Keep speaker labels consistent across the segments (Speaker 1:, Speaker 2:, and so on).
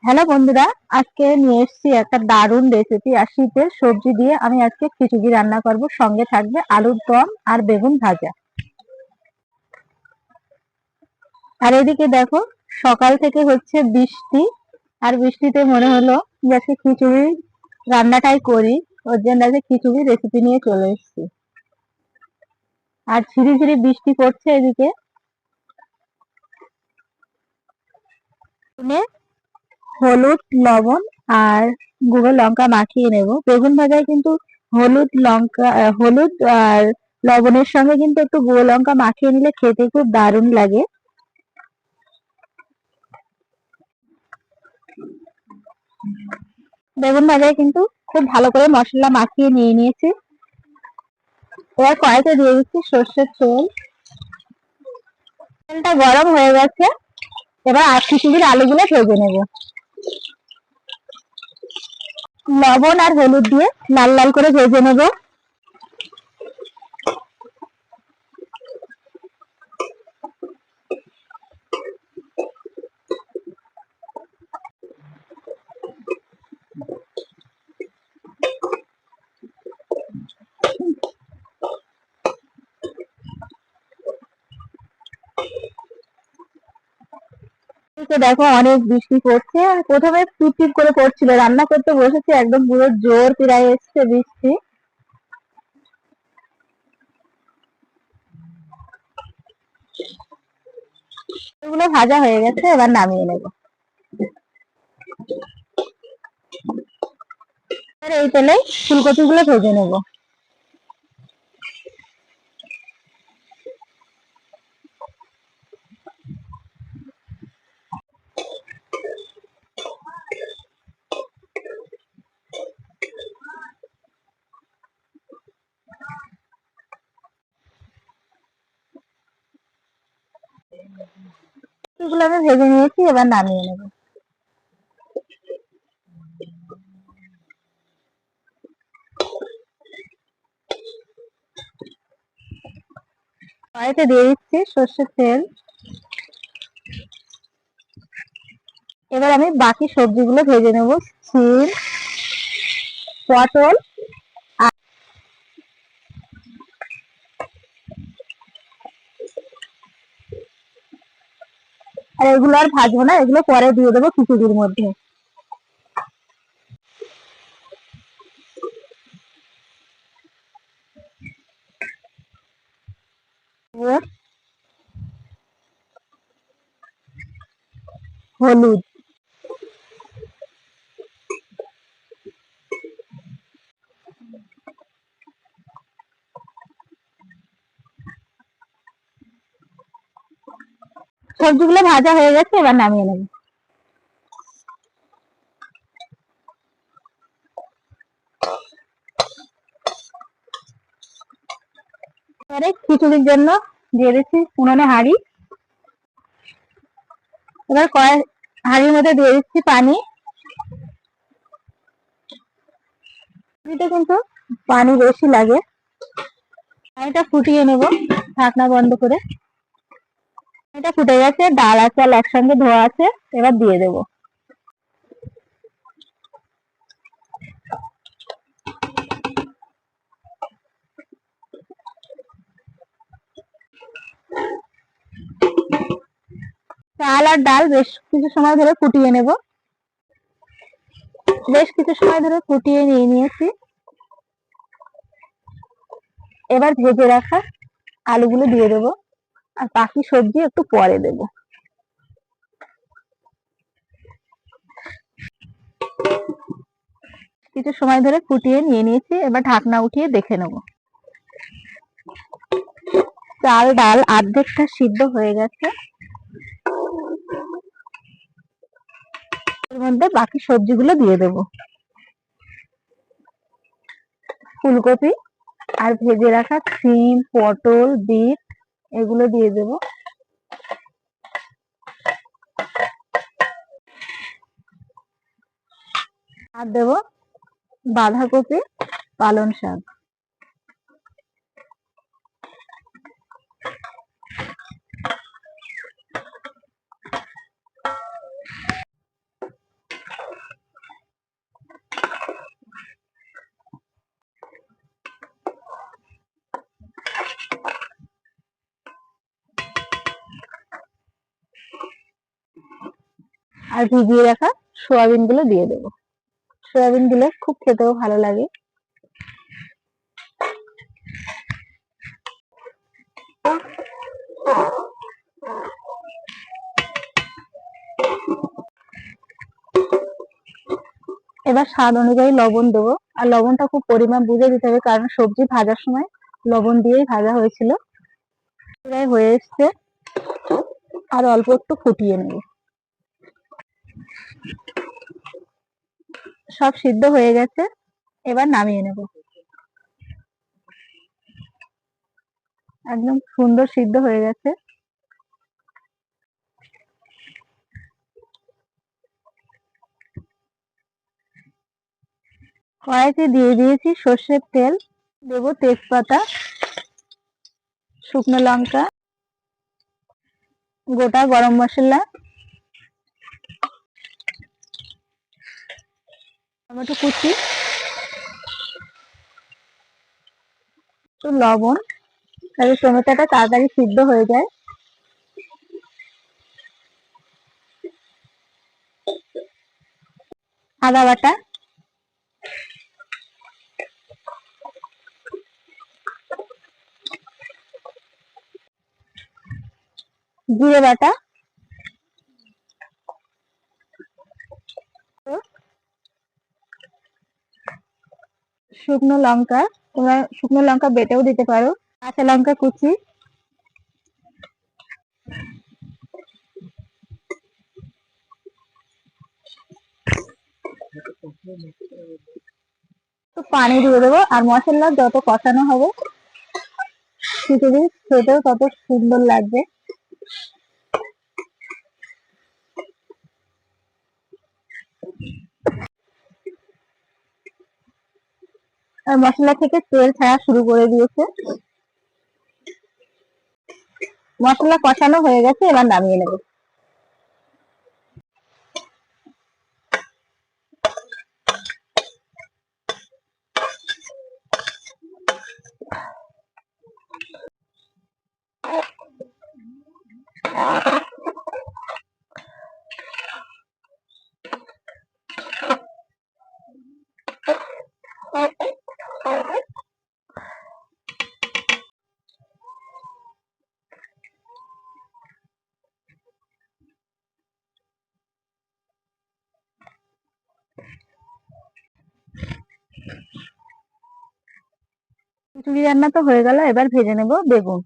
Speaker 1: Hello বন্ধুরা, আজকে নিয়ে এসেছি একটা দারুণ রেসিপি। আর শীতের সবজি দিয়ে আমি আজকে খিচুড়ি রান্না করব, সঙ্গে থাকবে আলুর দম আর বেগুন ভাজা। আর এদিকে দেখো, সকাল থেকে হচ্ছে বৃষ্টি। আর বৃষ্টিতে মনে হলো যে আজকে খিচুড়ি রান্নাটাই করি। ওর জন্য আজকে খিচুড়ি রেসিপি নিয়ে চলে এসেছি। আর ঝিরি ঝিরি বৃষ্টি পড়ছে এদিকে। হলুদ, লবণ আর গুঁড়ো লঙ্কা মাখিয়ে নেব। বেগুন ভাজায় কিন্তু হলুদ আর লবণের সঙ্গে কিন্তু একটু গুঁড়ো লঙ্কা মাখিয়ে নিলে খেতে খুব দারুণ লাগে। বেগুন ভাজায় কিন্তু খুব ভালো করে মশলা মাখিয়ে নিয়ে নিয়েছি। এবার কড়াইতে দিয়ে দিচ্ছি সর্ষের তেল। তেলটা গরম হয়ে গেছে। এবার খিচুড়ির আলুগুলো ভেজে নেব। লবণ আর হলুদ দিয়ে লাল লাল করে ভেজে নেব। দেখো অনেক বৃষ্টি পড়ছে। আর প্রথমে টিপ টিপ করে পড়ছিল, রান্না করতে বসেছি একদম পুরো জোর প্রায় এসছে বৃষ্টি। এগুলো ভাজা হয়ে গেছে, এবার নামিয়ে নেব। এবার এই তেলে ফুলকপি গুলো ভেজে নেব। এগুলো আমি ভেজে নিয়েছি, এবার নামিয়ে নেব। কড়াইতে দিয়ে দিচ্ছি সর্ষের তেল। এবার আমি বাকি সবজিগুলো ভেজে নেব। সিম, পটল আর এগুলো আর ভাজবো না, এগুলো পরে দিয়ে দেবো খিচুড়ির মধ্যে। হলুদ, সবজিগুলো ভাজা হয়ে গেছে, এবার নামিয়ে নেব। এবারে খিচুড়ির জন্য দিয়ে দিচ্ছি উনুনে হাঁড়ি। এবার হাঁড়ির মধ্যে দিয়ে দিচ্ছি পানি। খিচুড়িতে কিন্তু পানি বেশি লাগে। পানিটা ফুটিয়ে নেব ঢাকনা বন্ধ করে। এটা ফুটে গেছে, ডাল আর চাল একসঙ্গে ধোয়া আছে, এবার দিয়ে দেব। চাল আর ডাল বেশ কিছু সময় ধরে ফুটিয়ে নেব। বেশ কিছু সময় ধরে ফুটিয়ে নিয়ে নিয়েছি। এবার ভেজে রাখা আলুগুলো দিয়ে দেব, আর বাকি সবজি একটু পরে দেব। কিছু সময় ধরে ফুটিয়ে নিয়ে নিয়েছি, এবার ঢাকনা উঠিয়ে দেখে নেব। চাল ডাল অর্ধেকটা সিদ্ধ হয়ে গেছে। এর মধ্যে বাকি সবজিগুলো দিয়ে দেব। ফুলকপি আর ভেজে রাখা সিম, পটল, বিট এগুলো দিয়ে দেব। আর দেব বাঁধাকপি, পালং শাক। আর ভিজিয়ে রাখা সোয়াবিন গুলো দিয়ে দেবো। সোয়াবিন দিলে খুব খেতেও ভালো লাগে। এবার স্বাদ অনুযায়ী লবণ দেবো, আর লবণটা খুব পরিমাণ বুঝে দিতে হবে, কারণ সবজি ভাজার সময় লবণ দিয়েই ভাজা হয়েছিল। প্রায় হয়ে এসছে, আর অল্প একটু ফুটিয়ে নেব। সব সিদ্ধ হয়ে গেছে, এবার নামিয়ে নেব। একদম সুন্দর সিদ্ধ হয়ে গেছে। কড়াইতে দিয়ে দিয়েছি সর্ষের তেল, দেব তেজপাতা, শুকনো লঙ্কা, গোটা গরম মশলা, টমেটো কুচি, একটু লবণ, তাহলে টমেটোটা তাড়াতাড়ি সিদ্ধ হয়ে যায়। আদা বাটা, জিরে বাটা, শুকনো লঙ্কা, তোমরা শুকনো লঙ্কা বেটেও দিতে পারো, কাঁচা লঙ্কা কুচি, তো পানি দিয়ে দেবো। আর মশলা যত কষানো হবে খিচুড়ি খেতেও তত সুন্দর লাগবে। আর মশলা থেকে তেল ছাড়া শুরু করে দিয়েছে। মশলা কষানো হয়ে গেছে, এবার নামিয়ে নেব। খিচুড়ি রান্না তো হয়ে গেল, এবার ভেজে নেব বেগুন।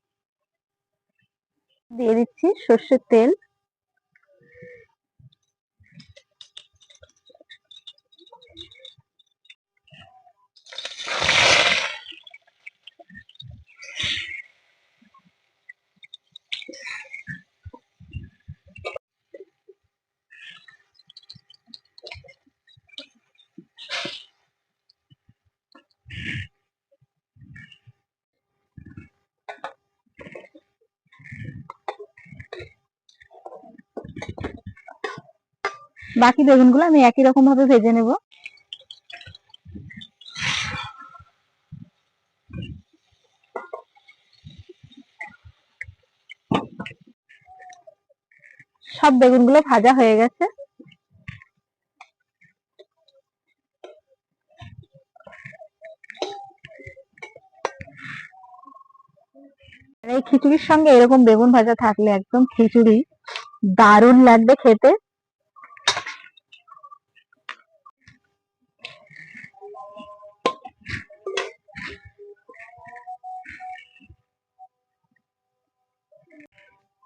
Speaker 1: দিয়ে দিচ্ছি সর্ষের তেল, বাকি বেগুনগুলো আমি একই রকম ভাবে ভেজে নেব। সব বেগুনগুলো ভাজা হয়ে গেছে। এই খিচুড়ির সঙ্গে এরকম বেগুন ভাজা থাকলে একদম খিচুড়ি দারুণ লাগবে খেতে।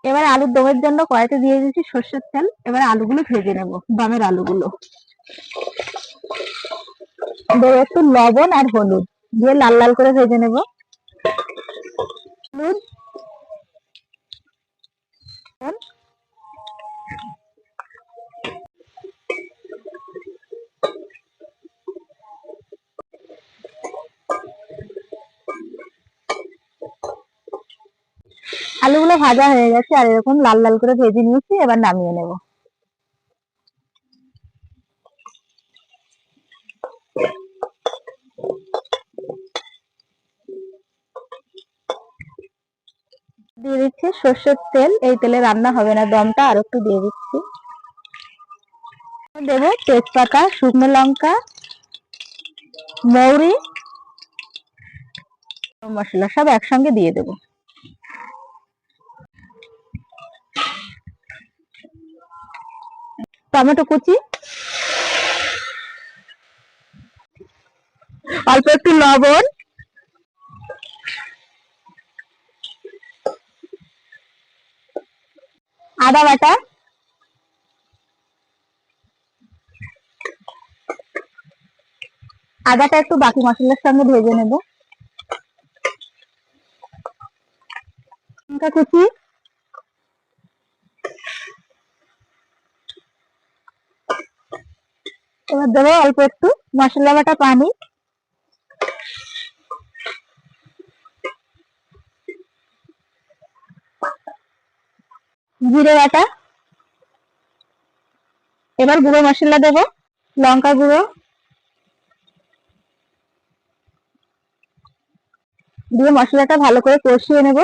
Speaker 1: এবার আলুর দমের জন্য কড়াইতে দিয়ে দিয়েছি সর্ষের তেল, এবার আলুগুলো ভেজে নেব, দমের আলুগুলো। দেবো একটু লবণ আর হলুদ দিয়ে লাল লাল করে ভেজে নেব। হলুদ, আলুগুলো ভাজা হয়ে গেছে, আর এরকম লাল লাল করে ভেজে নিয়েছি, এবার নামিয়ে নেব। দিয়ে দিচ্ছি সর্ষের তেল, এই তেলে রান্না হবে না, দমটা আর একটু দিয়ে দিচ্ছি। দেব তেজপাতা, শুকনো লঙ্কা, মৌরি, মশলা সব একসঙ্গে দিয়ে দেব। টমেটো কুচি, অল্প একটু লবণ, আদা বাটা, আদাটা একটু বাকি মশলার সঙ্গে ভেজে নেব। লঙ্কা কুচি, এবার দেবো অল্প একটু মশলা বাটা পানি, জিরে বাটা, এবার গুঁড়ো মশলা দেব, লঙ্কা গুঁড়ো দিয়ে মশলাটা ভালো করে কষিয়ে নেব।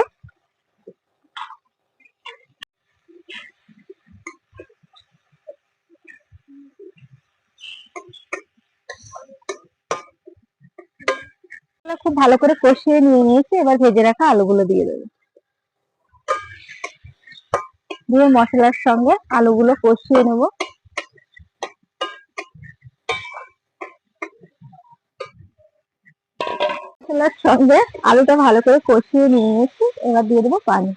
Speaker 1: খুব ভালো করে কষিয়ে নিয়ে নিয়েছি, এবার ভেজে রাখা আলুগুলো দিয়ে দেবো। দিয়ে মশলার সঙ্গে আলুগুলো কষিয়ে নেব। মশলার সঙ্গে আলুটা ভালো করে কষিয়ে নিয়ে নিয়েছি, এবার দিয়ে দেবো পানি।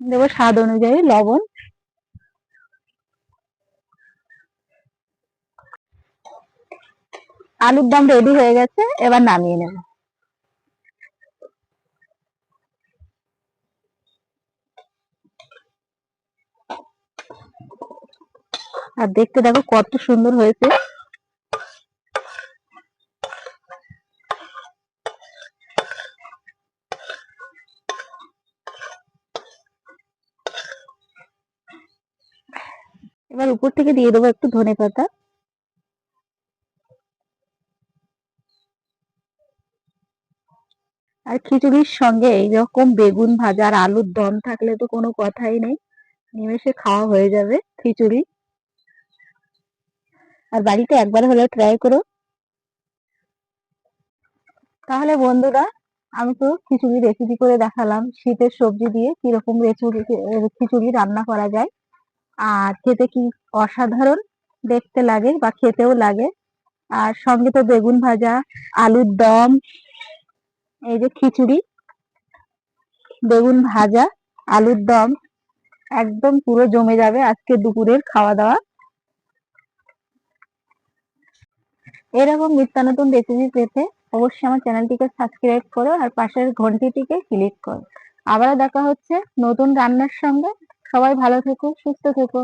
Speaker 1: দেবো স্বাদ অনুযায়ী লবণ। আলুর দম রেডি হয়ে গেছে, এবার নামিয়ে নেব। আর দেখতে দেখো কত সুন্দর হয়েছে। এবার উপর থেকে দিয়ে দেবো একটু ধনেপাতা। আর খিচুড়ির সঙ্গে এইরকম বেগুন ভাজা আর আলুর দম থাকলে তো কোনো কথাই নেই, নিমেষে খাওয়া হয়ে যাবে খিচুড়ি। আর বাড়িতে একবার হলেও ট্রাই করো। তাহলে বন্ধুরা, আমি তো খিচুড়ি রেসিপি করে দেখালাম শীতের সবজি দিয়ে কিরকম খিচুড়ি রান্না করা যায়, আর খেতে কি অসাধারণ দেখতে লাগে বা খেতেও লাগে। আর সঙ্গে তো বেগুন ভাজা, আলুর দম, এই যে খিচুড়ি, বেগুন ভাজা, আলুর দম, একদম পুরো জমে যাবে আজকে দুপুরের খাওয়া দাওয়া। এরকম নিত্য নতুন রেসিপি পেতে অবশ্যই আমার চ্যানেলটিকে সাবস্ক্রাইব করো আর পাশের ঘন্টিটিকে ক্লিক করো। আবারও দেখা হচ্ছে নতুন রান্নার সঙ্গে। সবাই ভালো থেকো, সুস্থ থেকো।